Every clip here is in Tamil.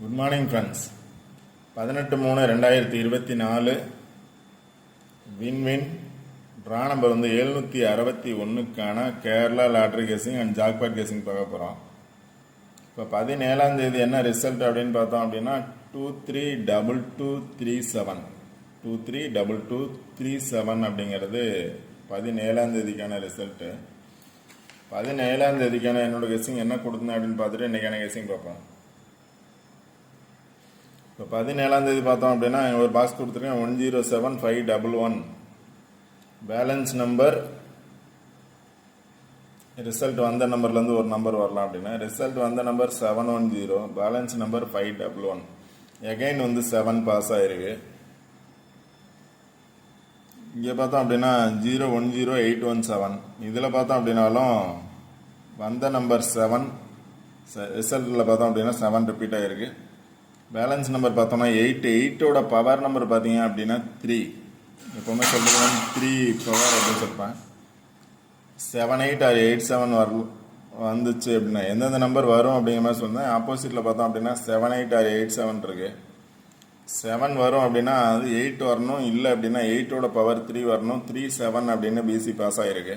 Good morning friends. 18/3/2024 win draw number 761க்கான Kerala lottery guessing and jackpot guessing பார்க்க போகிறோம். இப்போ 17ஆம் தேதி என்ன ரிசல்ட் அப்படின்னு பார்த்தோம் அப்படின்னா 232237 232237 அப்படிங்கிறது 17ஆம் தேதிக்கான ரிசல்ட்டு. 17ஆம் தேதிக்கான என்னோட கெஸ்ஸிங் என்ன கொடுத்தேன் அப்படின்னு பார்த்துட்டு இன்றைக்கான கெஸ்ஸிங் பார்ப்போம். இப்போ 17ஆம் தேதி பார்த்தோம் அப்படின்னா ஒரு பாக்ஸ் கொடுத்துருக்கேன் 107511. பேலன்ஸ் நம்பர் ரிசல்ட் வந்த நம்பர்லேருந்து ஒரு நம்பர் வரலாம் அப்படின்னா ரிசல்ட் வந்த number 710, balance number 511. Again 7 pass ஆகிருக்கு. இங்கே பார்த்தோம் அப்படின்னா 010817. இதில் பார்த்தோம் அப்படின்னாலும் வந்த நம்பர் 7, ரிசல்ட்டில் பார்த்தோம் அப்படின்னா 7 ரிப்பீட் ஆகிருக்கு. பேலன்ஸ் நம்பர் பார்த்தோம்னா 8. 8ஓட பவர் நம்பர் பார்த்தீங்க அப்படின்னா 3. எப்போவுமே சொல்கிறது 3 பவர் அப்படின்னு சொல்லிப்பேன். 78 or 87 வந்துச்சு அப்படின்னா எந்தெந்த நம்பர் வரும் அப்படிங்கிற மாதிரி சொல்லுவேன். ஆப்போசிட்டில் பார்த்தோம் அப்படின்னா 78 or 87 இருக்குது. 7 வரும் அப்படின்னா அது 8 வரணும், இல்லை அப்படின்னா 8ஓட பவர் 3 வரணும். 3 7 அப்படின்னு பிசி பாஸ் ஆகிருக்கு.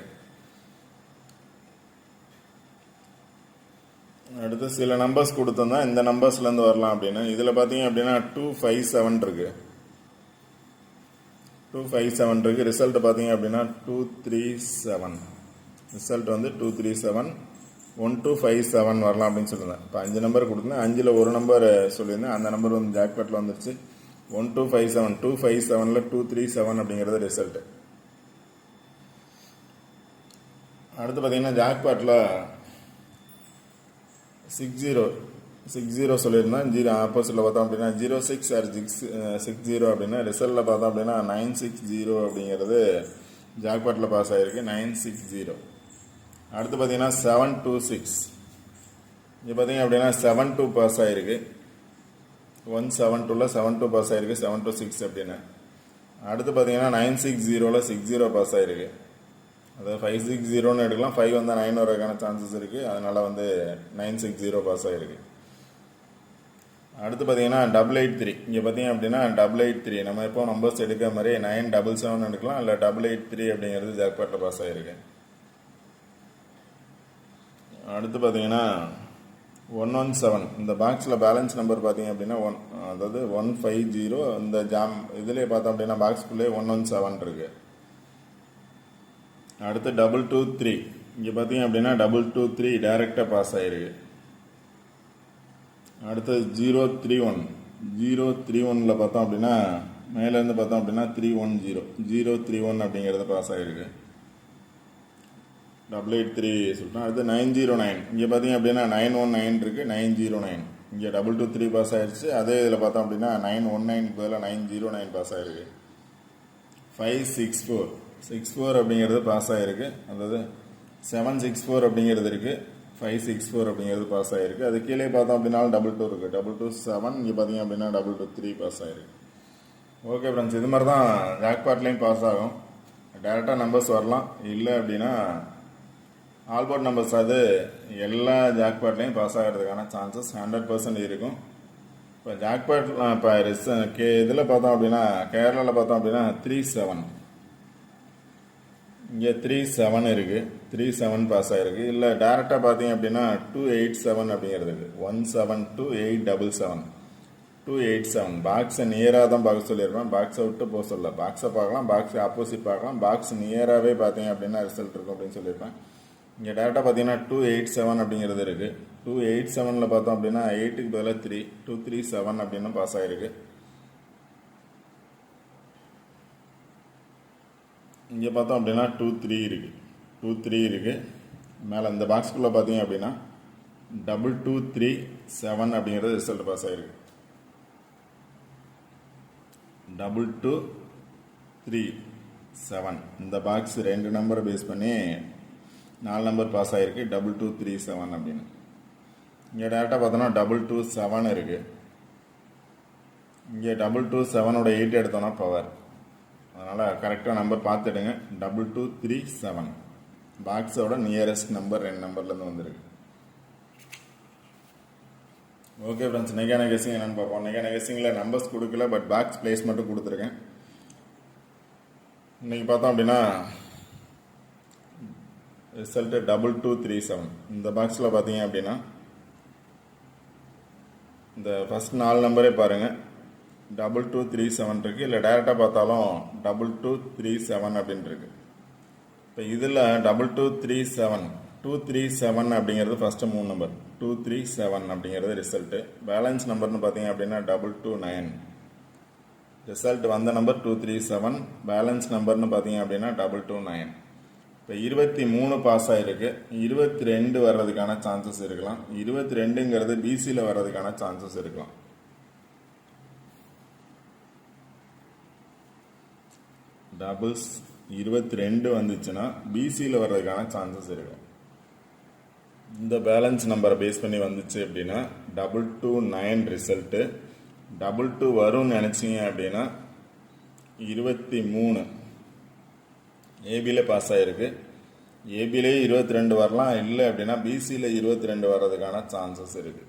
அடுத்து சில நம்பர்ஸ் கொடுத்தோம்னா இந்த நம்பர்ஸ்லேருந்து வரலாம் அப்படின்னு. இதில் பார்த்தீங்க அப்படின்னா 257 இருக்கு. 257 இருக்கு. ரிசல்ட் பார்த்தீங்க அப்படின்னா 237. ரிசல்ட் 237 1257 வரலாம் அப்படின்னு சொல்லியிருந்தேன். இப்போ 5 நம்பர் கொடுத்தேன். 5ல் ஒரு நம்பர் சொல்லியிருந்தேன். அந்த நம்பர் ஜாக்பாட்டில் வந்துருச்சு 1257. 257ல் 237 அப்படிங்கிறது ரிசல்ட். அடுத்து பார்த்தீங்கன்னா ஜாக்பாட்டில் 60 சொல்லியிருந்தேன். ஆப்போசிட்டில் பார்த்தோம் அப்படின்னா 06 or 60 அப்படின்னா ரிசல்ட்டில் பார்த்தோம் அப்படின்னா 960 அப்படிங்கிறது ஜாக்பாட்டில் பாஸ் ஆகிருக்கு. 960. அடுத்து பார்த்தீங்கன்னா 726. இது பார்த்தீங்க அப்படின்னா 72 பாஸ் ஆகிருக்கு. 172ல் 72 பாஸ் ஆகிருக்கு. 726 அப்படின்னு. அடுத்து பார்த்தீங்கன்னா 960ல் 60 பாஸ் ஆகிருக்கு. அதாவது 560ன்னு எடுக்கலாம். 5 வந்தால் 9 வரதுக்கான சான்சஸ் இருக்குது. அதனால் 960 பாஸ் ஆகிருக்கு. அடுத்து பார்த்தீங்கன்னா 883. இங்கே பார்த்தீங்க அப்படின்னா 883 நம்ம இப்போ நம்பர்ஸ் எடுக்கிற மாதிரி 977 எடுக்கலாம், இல்லை 883 அப்படிங்கிறது ஜாக்பாட்டில் பாஸ் ஆகிருக்கு. அடுத்து பார்த்தீங்கன்னா 117. இந்த பாக்ஸில் பேலன்ஸ் நம்பர் பார்த்தீங்க அப்படின்னா அதாவது 150. இந்த இதிலே பார்த்தோம் அப்படின்னா பாக்ஸ்குள்ளே 117 இருக்குது. அடுத்து 223. இங்கே பார்த்தீங்க அப்படின்னா 223 டைரெக்டாக பாஸ் ஆகிருக்கு. அடுத்து 031. 031ல் பார்த்தோம் அப்படின்னா மேலேருந்து பார்த்தோம் அப்படின்னா 310. 031 அப்படிங்கிறது பாஸ் ஆகிருக்கு. 883 சொல்லிட்டோம். அடுத்து 909. இங்கே பார்த்தீங்க அப்படின்னா 919 இருக்குது. 909. இங்கே 223 பாஸ் ஆகிடுச்சு. அதே இதில் பார்த்தோம் அப்படின்னா 919 பதிலாக 909 பாஸ் ஆகிருக்கு. 564 அப்படிங்கிறது பாஸ் ஆகிருக்கு. அதாவது 764 அப்படிங்கிறது இருக்குது. 564 அப்படிங்கிறது பாஸ் ஆகிருக்கு. அது கீழே பார்த்தோம் அப்படின்னா 22 இருக்குது. 227. இங்கே பார்த்தீங்க அப்படின்னா 223 பாஸ் ஆகிருக்கு. ஓகே ஃப்ரெண்ட்ஸ், இது மாதிரி தான் ஜாக்பாட்லேயும் பாஸ் ஆகும். டேரெக்டாக நம்பர்ஸ் வரலாம், இல்லை அப்படின்னா ஆல்போர்ட் நம்பர்ஸ் அது எல்லா ஜாக்பாட்லேயும் பாஸ் ஆகிறதுக்கான சான்சஸ் 100% இருக்கும். இப்போ ஜாக்பாட் இப்போ இதில் பார்த்தோம் அப்படின்னா கேரளாவில் பார்த்தோம் அப்படின்னா 37. இங்கே 37 இருக்குது. 37 பாஸ் ஆகிருக்கு. இல்லை டேரெக்டாக பார்த்தீங்க அப்படின்னா 287 அப்படிங்கிறது இருக்குது. 17287. 287 பாக்ஸை நியராக தான் பார்க்க சொல்லியிருப்பேன். பாக்ஸை விட்டு போக சொல்ல. பாக்ஸை பார்க்கலாம், பாக்ஸ் ஆப்போசிட் பார்க்கலாம். பாக்ஸ் நியராகவே பார்த்தீங்க அப்படின்னா ரிசல்ட் இருக்கும் அப்படின்னு சொல்லியிருப்பேன். இங்கே டேரெக்டாக பார்த்தீங்கன்னா 287 அப்படிங்கிறது இருக்குது. 287ல் பார்த்தோம் அப்படின்னா 8க்கு பதிலாக 3, 237 அப்படின்னு பாஸ் ஆகிருக்கு. இங்கே பார்த்தோம் அப்படின்னா 23 இருக்குது. 23 இருக்குது. மேலே இந்த பாக்ஸ்குள்ளே பார்த்தீங்க அப்படின்னா 2237 அப்படிங்கிறது ரிசல்ட் பாஸ் ஆகிருக்கு. 2237 இந்த பாக்ஸ் 2 நம்பரை பேஸ் பண்ணி 4 நம்பர் பாஸ் ஆகிருக்கு. 2237 அப்படின்னு. இங்கே டேரெக்டாக பார்த்தோன்னா 227 இருக்குது. இங்கே 227ஓட 8 எடுத்தோன்னா பவர். அதனால் கரெக்டாக நம்பர் பார்த்துடுங்க. 2237 பாக்ஸோட நியரஸ்ட் நம்பர் 2 நம்பர்லேருந்து வந்துருக்கு. ஓகே ஃப்ரெண்ட்ஸ், இன்றைக்கான கெஸ்ஸிங் என்னென்னு பார்ப்போம். இன்றைக்கான கெஸ்ஸிங்கில் நம்பர்ஸ் கொடுக்கல, பட் பாக்ஸ் பிளேஸ் மட்டும் கொடுத்துருக்கேன். இன்றைக்கி பார்த்தோம் அப்படின்னா ரிசல்ட்டு 2237. இந்த பாக்ஸில் பார்த்தீங்க அப்படின்னா இந்த ஃபஸ்ட் 4 நம்பரே பாருங்கள், 2237 இருக்குது. இல்லை டைரெக்டாக பார்த்தாலும் 2237 அப்படின்ட்டு இருக்குது. இப்போ இதில் 237 அப்படிங்கிறது ஃபஸ்ட்டு 3 நம்பர், 237 அப்படிங்கிறது ரிசல்ட்டு. பேலன்ஸ் நம்பர்னு பார்த்தீங்க அப்படின்னா 229. ரிசல்ட் வந்த நம்பர் 237, பேலன்ஸ் நம்பர்னு பார்த்தீங்க அப்படின்னா 229. இப்போ 23 பாஸ் ஆகிருக்கு. 22 வர்றதுக்கான சான்சஸ் இருக்கலாம். 22ங்கிறது பிசியில் வர்றதுக்கான சான்சஸ் இருக்கலாம். டபுள்ஸ் 22 வந்துச்சுன்னா பிசியில் வர்றதுக்கான சான்சஸ் இருக்கும். இந்த பேலன்ஸ் நம்பரை பேஸ் பண்ணி வந்துச்சு அப்படின்னா 229 ரிசல்ட்டு. 22 வரும்னு நினச்சிங்க அப்படின்னா 23 ஏபியில் பாஸ் ஆகிருக்கு. ஏபிலே 22 வரலாம், இல்லை அப்படின்னா பிசியில் 22 வர்றதுக்கான சான்சஸ் இருக்குது.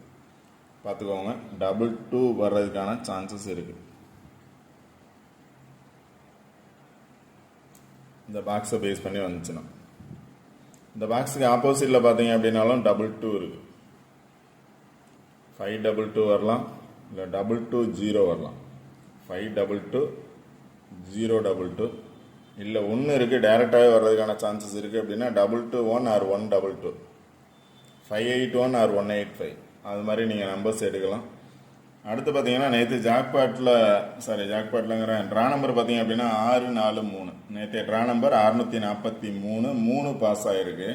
பார்த்துக்கோங்க, 22 வர்றதுக்கான சான்சஸ் இருக்குது. இந்த பாக்ஸை பேஸ் பண்ணி வந்துச்சுன்னா. இந்த பாக்ஸுக்கு ஆப்போசிட்டில் பார்த்தீங்க அப்படின்னாலும் 22 இருக்குது. 522 வரலாம், இல்லை 220 வரலாம். 522 022, இல்லை 1 இருக்குது, டைரெக்டாகவே வர்றதுக்கான சான்சஸ் இருக்குது அப்படின்னா 221 ஆர் 122, 581 ஆர் 185, அது மாதிரி நீங்கள் நம்பர்ஸ் எடுக்கலாம். அடுத்து பார்த்தீங்கன்னா நேற்று ஜாக்பாட்லங்கிற ட்ரா நம்பர் பார்த்தீங்க அப்படின்னா 643. நேற்று ட்ரா நம்பர் 643, 3 பாஸ் ஆகிருக்கு.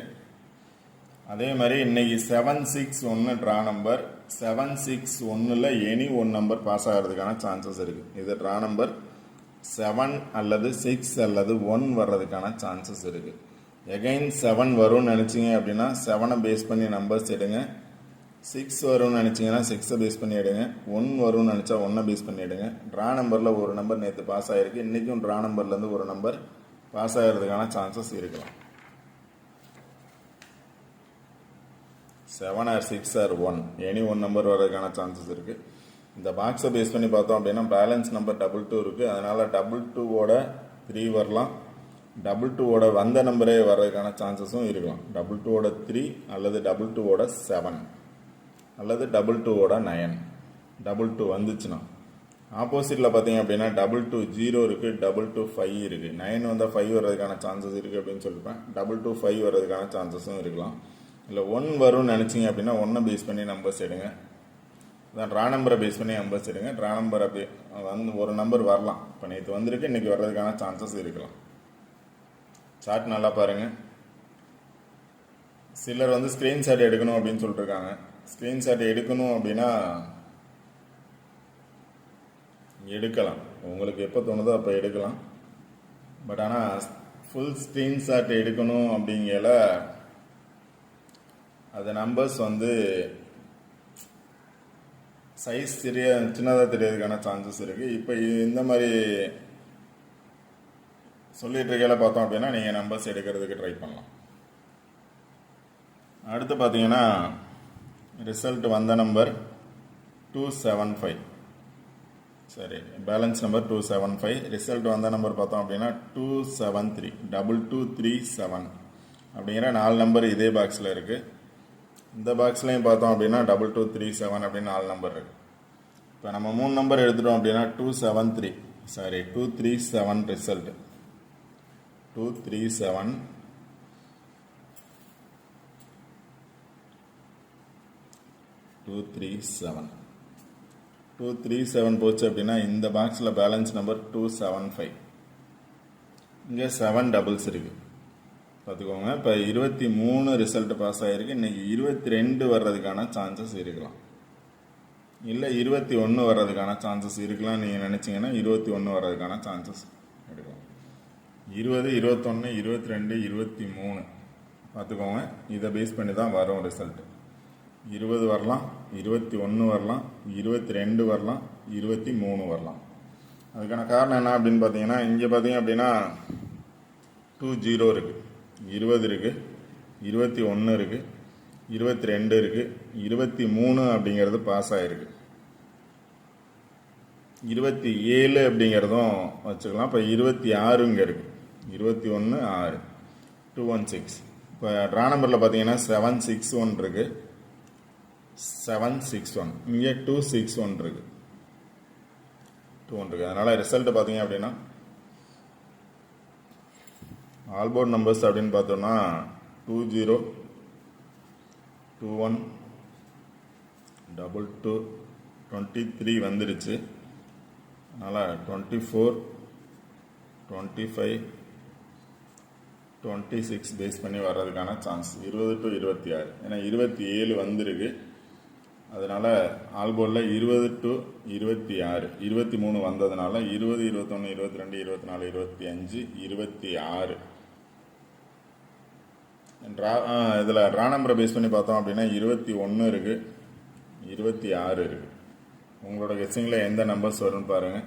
அதே மாதிரி இன்னைக்கு 761 ட்ரா நம்பர், 761ல் எனி 1 நம்பர் பாஸ் ஆகிறதுக்கான சான்சஸ் இருக்குது. இது ட்ரா நம்பர் 7 அல்லது 6 அல்லது 1 வர்றதுக்கான சான்சஸ் இருக்குது. எகைன் 7 வரும்னு நினச்சிங்க அப்படின்னா 7 பேஸ் பண்ணி நம்பர்ஸ் எடுங்க. 6 வரும்னு நினச்சிங்கன்னா 6 பேஸ் பண்ணி எடுங்க. 1 வரும்னு நினச்சா 1 பேஸ் பண்ணி எடுங்க. ட்ரா நம்பரில் ஒரு நம்பர் நேற்று பாஸ் ஆகிருக்கு. இன்றைக்கும் ட்ரா நம்பர்லேருந்து ஒரு நம்பர் பாஸ் ஆகிறதுக்கான சான்சஸ் இருக்கலாம். 7 ஆர் 6 ஆர் 1 எனி 1 நம்பர் வர்றதுக்கான சான்சஸ் இருக்குது. இந்த பாக்ஸை பேஸ் பண்ணி பார்த்தோம் அப்படின்னா பேலன்ஸ் நம்பர் 22 இருக்குது. அதனால் 22வோட 3 வரலாம். 22வோட வந்த நம்பரே வர்றதுக்கான சான்சஸும் இருக்கலாம். 22வோட 3 அல்லது 22வோட 7 அல்லது 22வோட 9. 22 வந்துச்சுன்னா ஆப்போசிட்டில் பார்த்தீங்க அப்படின்னா 220 இருக்குது, 225 இருக்குது. 9 வந்தால் 5 வர்றதுக்கான சான்சஸ் இருக்குது அப்படின்னு சொல்லிப்பேன். 225 வர்றதுக்கான சான்சஸும் இருக்கலாம். இல்லை 1 வரும்னு நினச்சிங்க அப்படின்னா 1 பேஸ் பண்ணி நம்பர்ஸ் எடுங்க. அதான் ட்ரா நம்பரை பேஸ் பண்ணி நம்பர்ஸ் எடுங்க. ட்ரா நம்பர் அப்படி வந்து ஒரு நம்பர் வரலாம். இப்போ நேற்று வந்திருக்கு, இன்றைக்கி வர்றதுக்கான சான்சஸ் இருக்கலாம். சார்ட் நல்லா பாருங்கள். சிலர் வந்து ஸ்க்ரீன்ஷாட் எடுக்கணும் அப்படின்னு சொல்லிட்டுருக்காங்க. ஸ்க்ரீன்ஷாட் எடுக்கணும் அப்படின்னா எடுக்கலாம், உங்களுக்கு எப்போ தோணுதோ அப்போ எடுக்கலாம். பட் ஆனால் ஃபுல் ஸ்க்ரீன்ஷாட் எடுக்கணும் அப்படிங்கல அது நம்பர்ஸ் வந்து சைஸ் சின்னதாக தெரியறதுக்கான சான்சஸ் இருக்குது. இப்போ இந்த மாதிரி சொல்லிட்டு இருக்கையில பார்த்தோம் அப்படின்னா நீங்கள் நம்பர்ஸ் எடுக்கிறதுக்கு ட்ரை பண்ணலாம். அடுத்து பார்த்தீங்கன்னா ரிசல்ட் வந்த நம்பர் 275. சரி, பேலன்ஸ் நம்பர் 275. ரிசல்ட் வந்த நம்பர் பார்த்தோம் அப்படின்னா 273, 2237 அப்படிங்கிற 4 நம்பர் இதே பாக்ஸில் இருக்குது. இந்த பாக்ஸ்லையும் பார்த்தோம் அப்படின்னா 2237 அப்படின்னு 4 நம்பர் இருக்குது. இப்போ நம்ம 3 நம்பர் எடுத்துட்டோம் அப்படின்னா 237 ரிசல்ட் 237 237 போச்சு அப்படின்னா இந்த பாக்ஸில் பேலன்ஸ் நம்பர் 275. இங்கே 7 டபுள்ஸ் இருக்குது. பார்த்துக்கோங்க, இப்போ 23 ரிசல்ட் பாஸ் ஆகிருக்கு. இன்றைக்கி 22 வர்றதுக்கான சான்சஸ் இருக்கலாம், இல்லை 21 வர்றதுக்கான சான்சஸ் இருக்கலாம். நீங்கள் நினச்சிங்கன்னா 21 வர்றதுக்கான சான்சஸ் எடுக்கலாம். 20, 21, 22, 23 பார்த்துக்கோங்க. இதை பேஸ் பண்ணி தான் வரும் ரிசல்ட். 20 வரலாம், 21 வரலாம், 22 வரலாம், 23 வரலாம். அதுக்கான காரணம் என்ன அப்படின்னு பார்த்தீங்கன்னா, இங்கே பார்த்தீங்க அப்படின்னா 20 இருக்குது, 20 இருக்குது, 21 இருக்குது, 22 இருக்குது, 23 அப்படிங்கிறது பாஸ் ஆகிருக்கு, 27 அப்படிங்கிறதும் வச்சுக்கலாம். இப்போ 26 இங்கே இருக்குது, 21 6 216. இப்போ ட்ரா நம்பரில் பார்த்தீங்கன்னா 761 இருக்குது, 761 இங்கே 261 இருக்குது, 2 இருக்குது. அதனால் ரிசல்ட்டு பார்த்தீங்க அப்படின்னா ஆல்போர்ட் நம்பர்ஸ் அப்படின்னு பார்த்தோம்னா 20 21 22 23 வந்துருச்சு. அதனால் 24 25 26 பேஸ் பண்ணி வர்றதுக்கான சான்ஸ் 20 to 26. ஏன்னா 27 வந்திருக்கு. அதனால் ஆல்போர்டில் 20 to 26 23 வந்ததுனால 20 21 22 24 25 26 இதில் ட்ரா நம்பரை பேஸ் பண்ணி பார்த்தோம் அப்படின்னா 21 இருக்குது, 26 இருக்குது. உங்களோட கெஸ்ஸிங்கில் எந்த நம்பர்ஸ் வரும்னு பாருங்கள்.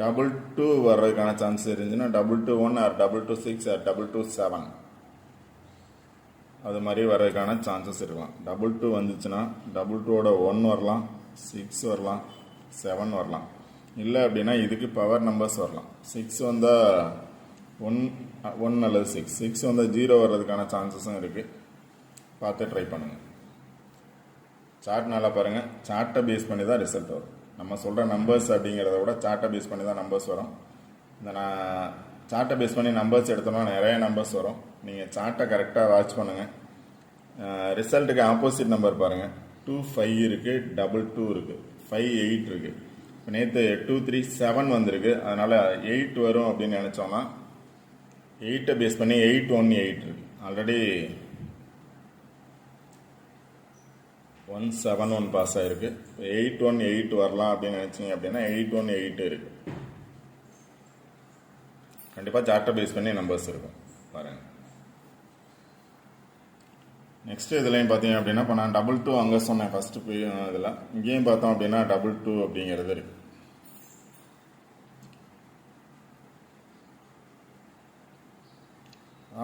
22 வர்றதுக்கான சான்ஸ் இருந்துச்சுன்னா 221 ஆர் 226 ஆர் 227 அது மாதிரி வர்றதுக்கான சான்சஸ் இருக்கலாம். 22 வந்துச்சுன்னா 22ஓட 1 வரலாம், 6 வரலாம், 7 வரலாம். இல்லை அப்படின்னா இதுக்கு பவர் நம்பர்ஸ் வரலாம். 6 வந்தால் 1 அல்லது 6 வந்தால் 0 வர்றதுக்கான சான்சஸும் இருக்குது. பார்த்து ட்ரை பண்ணுங்கள். சார்ட் நல்லா பாருங்கள். சார்ட்டை பேஸ் பண்ணி தான் ரிசல்ட் வரும். நம்ம சொல்கிற நம்பர்ஸ் அப்படிங்கிறத விட சார்ட்டை பேஸ் பண்ணி தான் நம்பர்ஸ் வரும். இந்த நான் சார்ட்டை பேஸ் பண்ணி நம்பர்ஸ் எடுத்தோம்னா நிறைய நம்பர்ஸ் வரும். நீங்கள் சார்ட்டை கரெக்டாக வாட்ச் பண்ணுங்கள். ரிசல்ட்டுக்கு ஆப்போசிட் நம்பர் பாருங்கள். 25 இருக்குது, 22 இருக்குது, 58 இருக்குது. இப்போ நேற்று 237 வந்திருக்கு. அதனால் 8 வரும் அப்படின்னு நினச்சோன்னா 8 பேஸ் பண்ணி 818 இருக்குது. ஆல்ரெடி 171 பாஸ் ஆகிருக்கு. 818 வரலாம் அப்படின்னு நினச்சிங்க அப்படின்னா 818 இருக்குது. கண்டிப்பாக சார்ட்டை பேஸ் பண்ணி நம்பர்ஸ் இருக்கும் பாருங்கள். நெக்ஸ்ட்டு இதுலையும் பார்த்தீங்க அப்படின்னா இப்போ நான் 22 அங்கே சொன்னேன் ஃபஸ்ட்டு போய் இதில். இங்கேயும் பார்த்தோம் அப்படின்னா 22 அப்படிங்கிறது இருக்குது.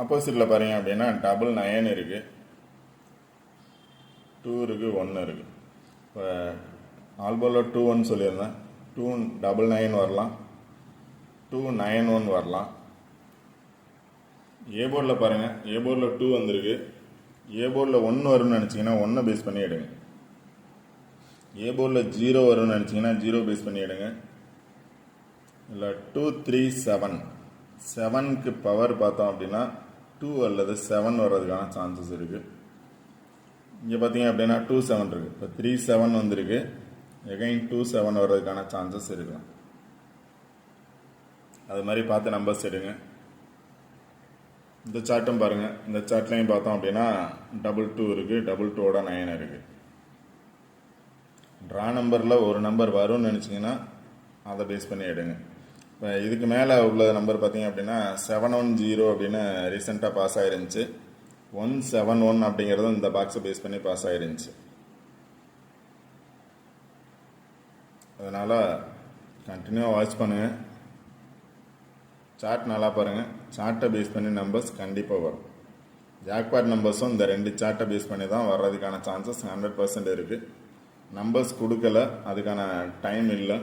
ஆப்போசிட்டில் பாருங்க அப்படின்னா 99 இருக்குது, 2 இருக்குது, 1 இருக்குது. இப்போ ஆல்போர்டில் 21 சொல்லியிருந்தேன். 299 வரலாம், 291 வரலாம். ஏ போர்டில் பாருங்கள். ஏ போர்டில் 2 வந்திருக்கு. ஏ போர்டில் 1 வரும்னு நினச்சிங்கன்னா 1 பேஸ் பண்ணி எடுங்க. ஏ போர்டில் 0 வரும்னு நினச்சிங்கன்னா 0 பேஸ் பண்ணி எடுங்க. இல்லை 237 7க்கு பவர் பார்த்தோம் அப்படின்னா 2 அல்லது 7 வர்றதுக்கான சான்சஸ் இருக்குது. இங்கே பார்த்தீங்க அப்படின்னா 27 இருக்குது. இப்போ 37 வந்திருக்கு. எகைன் 27 வர்றதுக்கான சான்சஸ் இருக்கலாம். அது மாதிரி பார்த்து நம்பர்ஸ் எடுங்க. இந்த சார்ட்டும் பாருங்கள். இந்த சார்ட்லையும் பார்த்தோம் அப்படின்னா 22 இருக்குது, 22ஓட 9 இருக்குது. ட்ரா நம்பரில் ஒரு நம்பர் வரும்னு நினச்சிங்கன்னா அதை பேஸ் பண்ணி எடுங்க. இப்போ இதுக்கு மேலே உள்ள நம்பர் பார்த்தீங்க அப்படின்னா 710 அப்படின்னு ரீசெண்டாக பாஸ் ஆகிருந்துச்சு. 171 அப்படிங்கிறதும் இந்த பாக்ஸை பேஸ் பண்ணி பாஸ் ஆகிருந்துச்சு. அதனால் கண்டினியூவாக வாட்ச் பண்ணுங்கள். சார்ட் நல்லா பாருங்கள். சார்ட்டை பேஸ் பண்ணி நம்பர்ஸ் கண்டிப்பாக வரும். ஜாக்பாட் நம்பர்ஸும் இந்த 2 சார்ட்டை பேஸ் பண்ணி தான் வர்றதுக்கான சான்சஸ் 100% இருக்குது. நம்பர்ஸ் கொடுக்கல, அதுக்கான டைம் இல்லை.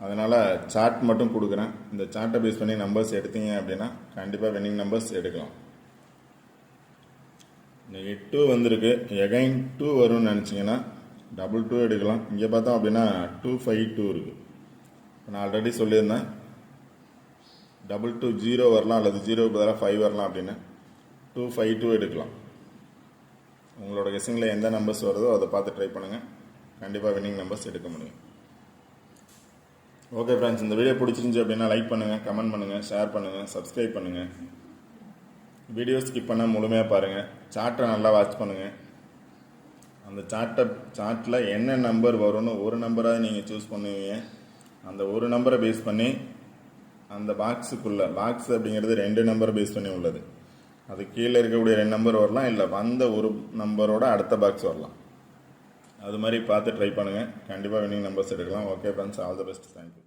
அதனால் சார்ட் மட்டும் கொடுக்குறேன். இந்த சார்ட்டை பேஸ் பண்ணி நம்பர்ஸ் எடுத்தீங்க அப்படின்னா கண்டிப்பாக வின்னிங் நம்பர்ஸ் எடுக்கலாம். இன்றைக்கி 2 வந்திருக்கு. எகைன் 2 வரும்னு நினச்சிங்கன்னா 22 எடுக்கலாம். இங்கே பார்த்தோம் அப்படின்னா 252 இருக்குது. இப்போ நான் ஆல்ரெடி சொல்லியிருந்தேன் 220 வரலாம் அல்லது 0க்கு பதிலாக 5 வரலாம் அப்படின்னு. 252 எடுக்கலாம். உங்களோட கெஸ்ஸிங்கில் எந்த நம்பர்ஸ் வருதோ அதை பார்த்து ட்ரை பண்ணுங்கள். கண்டிப்பாக வின்னிங் நம்பர்ஸ் எடுக்க முடியும். ஓகே ஃப்ரெண்ட்ஸ், இந்த வீடியோ பிடிச்சிருந்துச்சி அப்படின்னா லைக் பண்ணுங்கள், கமெண்ட் பண்ணுங்கள், ஷேர் பண்ணுங்கள், சப்ஸ்கிரைப் பண்ணுங்கள். வீடியோ ஸ்கிப் பண்ணால் முழுமையாக பாருங்கள். சார்ட்டை நல்லா வாட்ச் பண்ணுங்கள். அந்த சார்ட்டில் என்ன நம்பர் வரும்னு ஒரு நம்பராக நீங்கள் சூஸ் பண்ணுவீங்க. அந்த ஒரு நம்பரை பேஸ் பண்ணி அந்த பாக்ஸுக்குள்ளே, பாக்ஸ் அப்படிங்கிறது 2 நம்பரை பேஸ் பண்ணி உள்ளது. அது கீழே இருக்கக்கூடிய 2 நம்பர் வரலாம், இல்லை வந்த ஒரு நம்பரோட அடுத்த பாக்ஸ் வரலாம். அது மாதிரி பார்த்து ட்ரை பண்ணுங்கள். கண்டிப்பாக வின்னிங் நம்பர்ஸ் எடுக்கலாம். Okay friends, all the best. Thank you.